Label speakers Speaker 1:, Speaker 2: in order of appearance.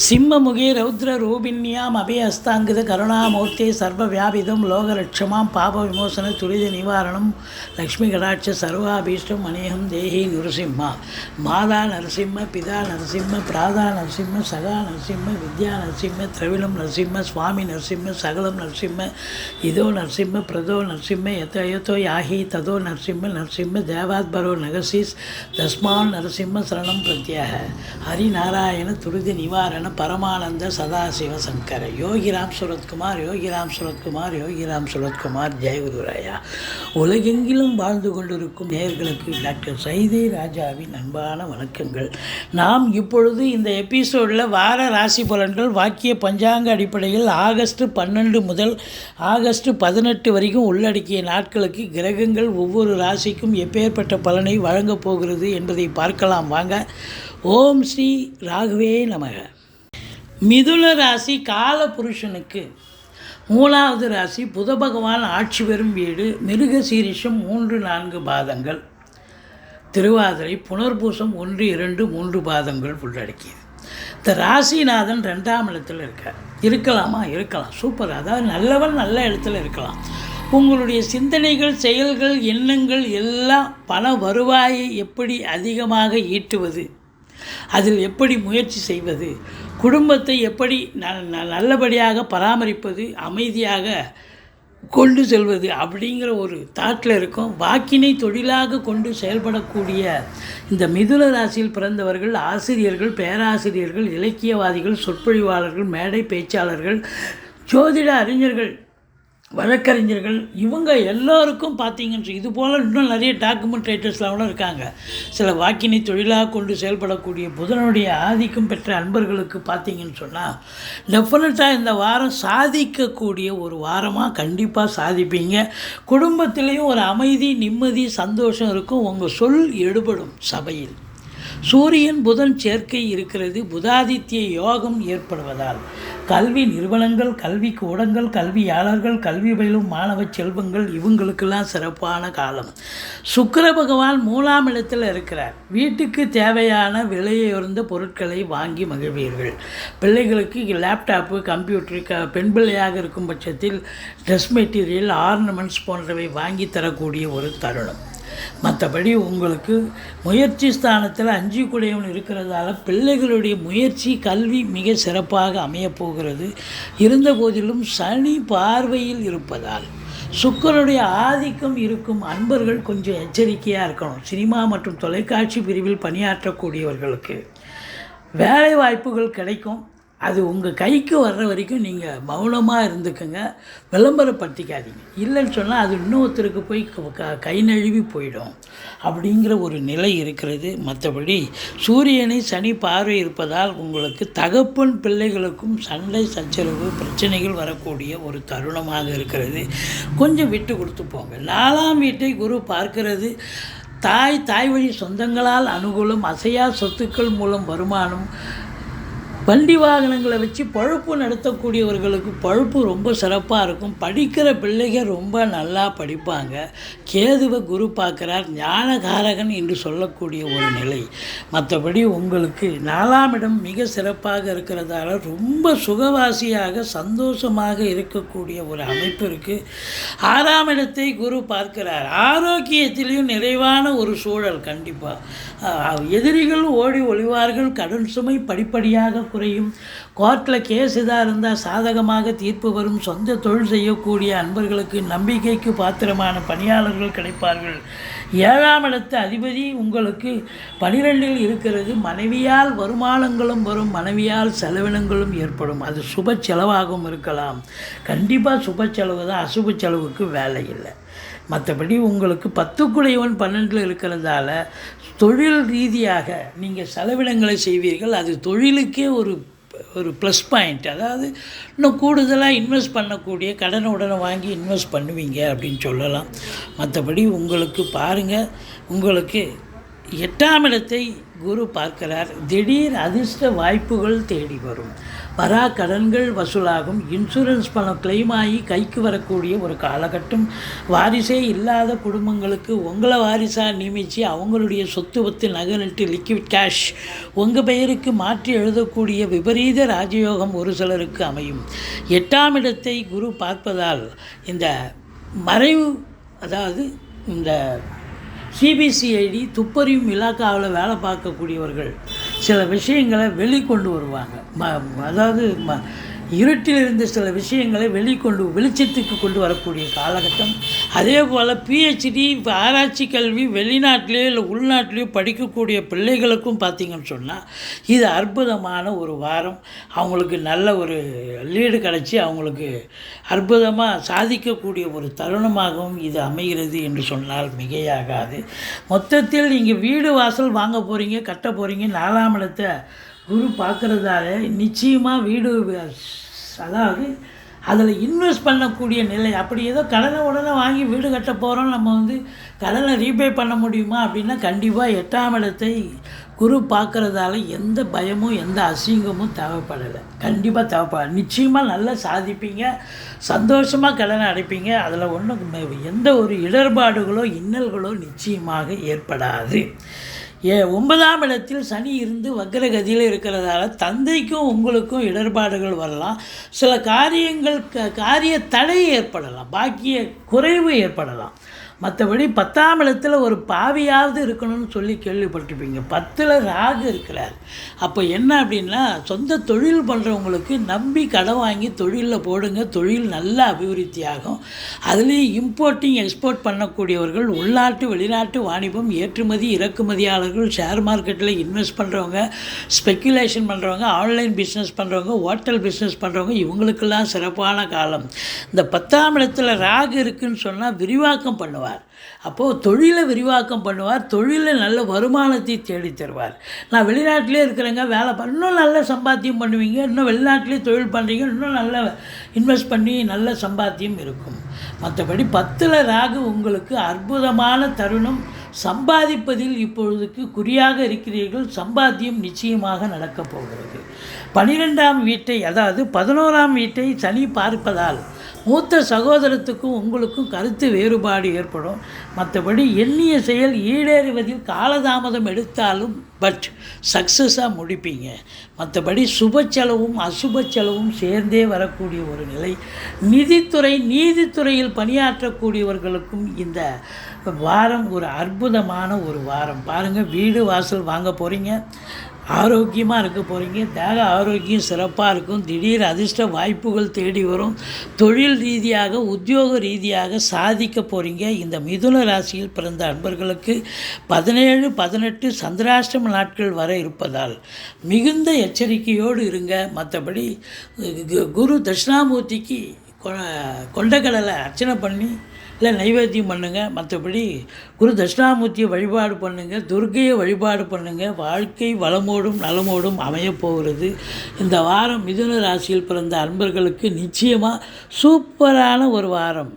Speaker 1: சிம்மமுகே ரௌத்ரரூபிண்யாம் அபயஹஸ்தாங்கித கருணாமூர்த்தே சர்வவியாபிதம் லோகரட்சமாம் பாப விமோசன துரித நிவாரணம் லக்ஷ்மி கடாட்ச சர்வாபீஷ்டம் அநேகம் தேஹி நரசிம்மா. மாதா நரசிம்ம, பிதா நரசிம்ம, பிராதா நரசிம்ம, சகா நரசிம்ம, வித்யா நரசிம்ம, திரவிலம் நரசிம்ம, சுவாமி நரசிம்ம, சகலம் நரசிம்ம, இதோ நரசிம்ம, பிரதோ நரசிம்ம, யதோ யாஹி ததோ நரசிம்ம, நரசிம்ம தேவாத்பரோ நகசீஸ் தஸ்மான் நரசிம்ம சரணம் பிரத்யாக. ஹரிநாராயண துரித நிவாரண பரமானந்த சதாசிவ சங்கர. யோகிராம் சுரத்குமார், யோகிராம் சுரத்குமார், யோகிராம் சுரத்குமார். ஜெயகுருராயா. உலகெங்கிலும் வாழ்ந்து கொண்டிருக்கும் நேயர்களுக்கு டாக்டர் சைதை ராஜாவின் அன்பான வணக்கங்கள். நாம் இப்பொழுது இந்த எபிசோடில் வார ராசி பலன்கள் வாக்கிய பஞ்சாங்க அடிப்படையில் ஆகஸ்ட் 12 முதல் ஆகஸ்ட் 18 வரைக்கும் உள்ளடக்கிய நாட்களுக்கு கிரகங்கள் ஒவ்வொரு ராசிக்கும் எப்பேற்பட்ட பலனை வழங்கப் போகிறது என்பதை பார்க்கலாம் வாங்க. ஓம் ஸ்ரீ ராகவே நமக. மிதுன ராசி கால புருஷனுக்கு 3வது ராசி. புத பகவான் ஆட்சி பெறும் வீடு. மிருக சீரிஷம் 3-4 பாதங்கள், திருவாதிரை புனர்பூசம் 1-2-3 பாதங்கள் உள்ளடக்கியது. இந்த ராசிநாதன் 2ஆம் இடத்துல இருக்கலாமா? இருக்கலாம். சூப்பர். அதாவது நல்லவன் நல்ல இடத்துல இருக்கலாம். உங்களுடைய சிந்தனைகள், செயல்கள், எண்ணங்கள் எல்லாம் பண வருவாயை எப்படி அதிகமாக ஈட்டுவது, அதில் எப்படி முயற்சி செய்வது, குடும்பத்தை எப்படி நல்லபடியாக பராமரிப்பது, அமைதியாக கொண்டு செல்வது அப்படிங்கிற ஒரு தாட்டில் இருக்கும். வாக்கினை தொழிலாக கொண்டு செயல்படக்கூடிய இந்த மிதுன ராசியில் பிறந்தவர்கள் ஆசிரியர்கள், பேராசிரியர்கள், இலக்கியவாதிகள், சொற்பொழிவாளர்கள், மேடை பேச்சாளர்கள், ஜோதிட அறிஞர்கள், வழக்கறிஞர்கள், இவங்க எல்லோருக்கும் பார்த்தீங்கன்னு இது போல் இன்னும் நிறைய டாக்குமெண்ட் கூட இருக்காங்க. சில வாக்கினை தொழிலாக கொண்டு செயல்படக்கூடிய புதனுடைய ஆதிக்கம் பெற்ற அன்பர்களுக்கு பார்த்தீங்கன்னு சொன்னால் டெஃபினட்டாக இந்த வாரம் சாதிக்கக்கூடிய ஒரு வாரமாக கண்டிப்பாக சாதிப்பீங்க. குடும்பத்திலையும் ஒரு அமைதி, நிம்மதி, சந்தோஷம் இருக்கும். உங்கள் சொல் எடுபடும் சபையில். சூரியன் புதன் சேர்க்கை இருக்கிறது. புதாதித்ய யோகம் ஏற்படுவதால் கல்வி நிறுவனங்கள், கல்வி கூடங்கள், கல்வியாளர்கள், கல்வி பயிலும் மாணவ செல்வங்கள், இவங்களுக்கெல்லாம் சிறப்பான காலம். சுக்கிர பகவான் 3ஆம் இடத்தில் இருக்கிறார். வீட்டுக்கு தேவையான விலையுயர்ந்த பொருட்களை வாங்கி மகிழ்வீர்கள். பிள்ளைகளுக்கு லேப்டாப்பு, கம்ப்யூட்டர், பெண் பிள்ளையாக இருக்கும் பட்சத்தில் ட்ரெஸ் மெட்டீரியல், ஆர்னமெண்ட்ஸ் போன்றவை வாங்கி தரக்கூடிய ஒரு தருணம். மற்றபடி உங்களுக்கு முயற்சி ஸ்தானத்தில் 5 கூடையவன் இருக்கிறதால பிள்ளைகளுடைய முயற்சி, கல்வி மிக சிறப்பாக அமையப்போகிறது. இருந்த போதிலும் சனி பார்வையில் இருப்பதால் சுக்கிரனுடைய ஆதிக்கம் இருக்கும் அன்பர்கள் கொஞ்சம் எச்சரிக்கையாக இருக்கணும். சினிமா மற்றும் தொலைக்காட்சி பிரிவில் பணியாற்றக்கூடியவர்களுக்கு வேலை வாய்ப்புகள் கிடைக்கும். அது உங்கள் கைக்கு வர்ற வரைக்கும் நீங்கள் மௌனமாக இருந்துக்குங்க, விளம்பரப்படுத்திக்காதீங்க. இல்லைன்னு சொன்னால் அது இன்னொருத்தருக்கு போய் கை நழுவி போயிடும் அப்படிங்கிற ஒரு நிலை இருக்கிறது. மற்றபடி சூரியனை சனி பார்வை இருப்பதால் உங்களுக்கு தகப்பன் பிள்ளைகளுக்கும் சண்டை, சச்சரவு, பிரச்சனைகள் வரக்கூடிய ஒரு தருணமாக இருக்கிறது. கொஞ்சம் விட்டு கொடுத்து போங்க. 4ஆம் வீட்டை குரு பார்க்கிறது. தாய் வழி சொந்தங்களால் அனுகூலம், அசையா சொத்துக்கள் மூலம் வருமானம், வண்டி வாகனங்களை வச்சு பழுப்பு நடத்தக்கூடியவர்களுக்கு பழுப்பு ரொம்ப சிறப்பாக இருக்கும். படிக்கிற பிள்ளைகள் ரொம்ப நல்லா படிப்பாங்க. கேதுவை குரு பார்க்குறார். ஞானகாரகன் என்று சொல்லக்கூடிய ஒரு நிலை. மற்றபடி உங்களுக்கு 4ஆம் இடம் மிக சிறப்பாக இருக்கிறதால ரொம்ப சுகவாசியாக சந்தோஷமாக இருக்கக்கூடிய ஒரு அமைப்பு இருக்குது. 6ஆம் இடத்தை குரு பார்க்கிறார். ஆரோக்கியத்திலையும் நிறைவான ஒரு சூழல். கண்டிப்பாக எதிரிகள் ஓடி ஒளிவார்கள். கடன் சுமை படிப்படியாக குறையும். கோர்ட்டில் கேஸ் இதாக இருந்தால் சாதகமாக தீர்ப்பு வரும். சொந்த தொழில் செய்யக்கூடிய அன்பர்களுக்கு நம்பிக்கைக்கு பாத்திரமான பணியாளர்கள் கிடைப்பார்கள். 7ஆம் இடத்து அதிபதி உங்களுக்கு 12இல் இருக்கிறது. மனைவியால் வருமானங்களும் வரும், மனைவியால் செலவினங்களும் ஏற்படும். அது சுப செலவாகவும் இருக்கலாம். கண்டிப்பாக சுப செலவு தான், அசுப செலவுக்கு வேலை இல்லை. மற்றபடி உங்களுக்கு 10 கூடையவன் 12இல் இருக்கிறதால தொழில் ரீதியாக நீங்கள் செலவினங்களை செய்வீர்கள். அது தொழிலுக்கே ஒரு ப்ளஸ் பாயிண்ட். அதாவது இன்னும் கூடுதலாக இன்வெஸ்ட் பண்ணக்கூடிய, கடனை உடனே வாங்கி இன்வெஸ்ட் பண்ணுவீங்க அப்படின்னு சொல்லலாம். மற்றபடி உங்களுக்கு பாருங்கள், உங்களுக்கு 8ஆம் இடத்தை குரு பார்க்கிறார். திடீர் அதிர்ஷ்ட வாய்ப்புகள் தேடி வரும். வரா கடன்கள் வசூலாகும், இன்சூரன்ஸ் பணம் கிளைம் ஆகி கைக்கு வரக்கூடிய ஒரு காலகட்டம். வாரிசே இல்லாத குடும்பங்களுக்கு உங்களை வாரிசாக நியமித்து அவங்களுடைய சொத்து பத்து நகை நட்டு லிக்விட் கேஷ் உங்கள் பெயருக்கு மாற்றி எழுதக்கூடிய விபரீத ராஜயோகம் ஒரு சிலருக்கு அமையும். 8ஆம் இடத்தை குரு பார்ப்பதால் இந்த மறைவு, அதாவது இந்த சிபிசிஐடி துப்பறியும் இலாக்காவில் வேலை பார்க்கக்கூடியவர்கள் சில விஷயங்களை வெளிக்கொண்டு வருவாங்க. அதாவது இருட்டில் இருந்த சில விஷயங்களை வெளிச்சத்துக்கு கொண்டு வரக்கூடிய காலகட்டம். அதே போல் பிஹெச்டி ஆராய்ச்சி கல்வி வெளிநாட்டிலேயோ இல்லை உள்நாட்டிலேயோ படிக்கக்கூடிய பிள்ளைகளுக்கும் பார்த்திங்கன்னு சொன்னால் இது அற்புதமான ஒரு வாரம். அவங்களுக்கு நல்ல ஒரு லீடு கிடச்சி அவங்களுக்கு அற்புதமாக சாதிக்கக்கூடிய ஒரு தருணமாகவும் இது அமைகிறது என்று சொன்னால் மிகையாகாது. மொத்தத்தில் நீங்கள் வீடு வாசல் வாங்க போகிறீங்க, கட்ட போகிறீங்க, 4ஆம் இடத்தை குரு பார்க்குறதால நிச்சயமாக வீடு, அதாவது அதில் இன்வெஸ்ட் பண்ணக்கூடிய நிலை. அப்படி ஏதோ கடனை உடனே வாங்கி வீடு கட்ட போகிறோம், நம்ம கடனை ரீபே பண்ண முடியுமா அப்படின்னா கண்டிப்பாக 8ஆம் இடத்தை குரு பார்க்குறதால எந்த பயமும் எந்த அசிங்கமும் தேவைப்படலை. கண்டிப்பாக தேவைப்படாது. நிச்சயமாக நல்லா சாதிப்பீங்க, சந்தோஷமாக கடனை அடைப்பீங்க. அதில் ஒன்றும் எந்த ஒரு இடர்பாடுகளோ இன்னல்களோ நிச்சயமாக ஏற்படாது. 9ஆம் இடத்தில் சனி இருந்து வக்ரகதியில் இருக்கிறதால தந்தைக்கும் உங்களுக்கும் இடர்பாடுகள் வரலாம். சில காரிய தடை ஏற்படலாம், பாக்கிய குறைவு ஏற்படலாம். மற்றபடி 10ஆம் இடத்துல ஒரு பாவியாவது இருக்கணும்னு சொல்லி கேள்விப்பட்டிருப்பீங்க. 10ல் ராகு இருக்கிறார். அப்போ என்ன அப்படின்னா, சொந்த தொழில் பண்ணுறவங்களுக்கு நம்பி கடன் வாங்கி தொழிலில் போடுங்க, தொழில் நல்ல அபிவிருத்தி ஆகும். அதுலேயும் இம்போர்ட்டிங் எக்ஸ்போர்ட் பண்ணக்கூடியவர்கள், உள்நாட்டு வெளிநாட்டு வாணிபம், ஏற்றுமதி இறக்குமதியாளர்கள், ஷேர் மார்க்கெட்டில் இன்வெஸ்ட் பண்ணுறவங்க, ஸ்பெக்குலேஷன் பண்ணுறவங்க, ஆன்லைன் பிஸ்னஸ் பண்ணுறவங்க, ஹோட்டல் பிஸ்னஸ் பண்ணுறவங்க, இவங்களுக்கெல்லாம் சிறப்பான காலம். இந்த 10ஆம் இடத்துல ராகு இருக்குதுன்னு சொன்னால் விரிவாக்கம் பண்ணுவார். அப்போது தொழிலை விரிவாக்கம் பண்ணுவார், தொழிலில் நல்ல வருமானத்தை தேடி தருவார். நான் வெளிநாட்டிலே இருக்கிறேங்க, வேலை இன்னும் நல்ல சம்பாத்தியம் பண்ணுவீங்க, இன்னும் வெளிநாட்டிலே தொழில் பண்ணுறீங்க, இன்னும் நல்ல இன்வெஸ்ட் பண்ணி நல்ல சம்பாத்தியம் இருக்கும். மற்றபடி 10ல் ராகு உங்களுக்கு அற்புதமான தருணம். சம்பாதிப்பதில் இப்பொழுதுக்கு குறியாக இருக்கிறீர்கள். சம்பாத்தியம் நிச்சயமாக நடக்கப் போகிறது. 12ஆம் வீட்டை, அதாவது 11ஆம் வீட்டை சனி பார்ப்பதால் மூத்த சகோதரத்துக்கும் உங்களுக்கும் கருத்து வேறுபாடு ஏற்படும். மற்றபடி எண்ணிய செயல் ஈடேறுவதில் காலதாமதம் எடுத்தாலும் சக்ஸஸாக முடிப்பீங்க. மற்றபடி சுப செலவும் அசுப செலவும் சேர்ந்தே வரக்கூடிய ஒரு நிலை. நீதித்துறையில் பணியாற்றக்கூடியவர்களுக்கும் இந்த வாரம் ஒரு அற்புதமான ஒரு வாரம். பாருங்கள், வீடு வாசல் வாங்க போகிறீங்க, ஆரோக்கியமாக இருக்க போகிறீங்க, தேக ஆரோக்கியம் சிறப்பாக இருக்கும். திடீர் அதிர்ஷ்ட வாய்ப்புகள் தேடி வரும். தொழில் ரீதியாக உத்தியோக ரீதியாக சாதிக்க போகிறீங்க. இந்த மிதுன ராசியில் பிறந்த அன்பர்களுக்கு 17, 18 சந்திராஷ்டம நாட்கள் வர இருப்பதால் மிகுந்த எச்சரிக்கையோடு இருங்க. மற்றபடி குரு தட்சிணாமூர்த்திக்கு கொண்டக்கடலை அர்ச்சனை பண்ணி இல்லை நைவேத்தியம் பண்ணுங்கள். மற்றபடி குரு தட்சிணாமூர்த்தியை வழிபாடு பண்ணுங்கள், துர்க்கையை வழிபாடு பண்ணுங்கள். வாழ்க்கை வளமோடும் நலமோடும் அமையப்போகிறது. இந்த வாரம் மிதுன ராசியில் பிறந்த அன்பர்களுக்கு நிச்சயமாக சூப்பரான ஒரு வாரம்.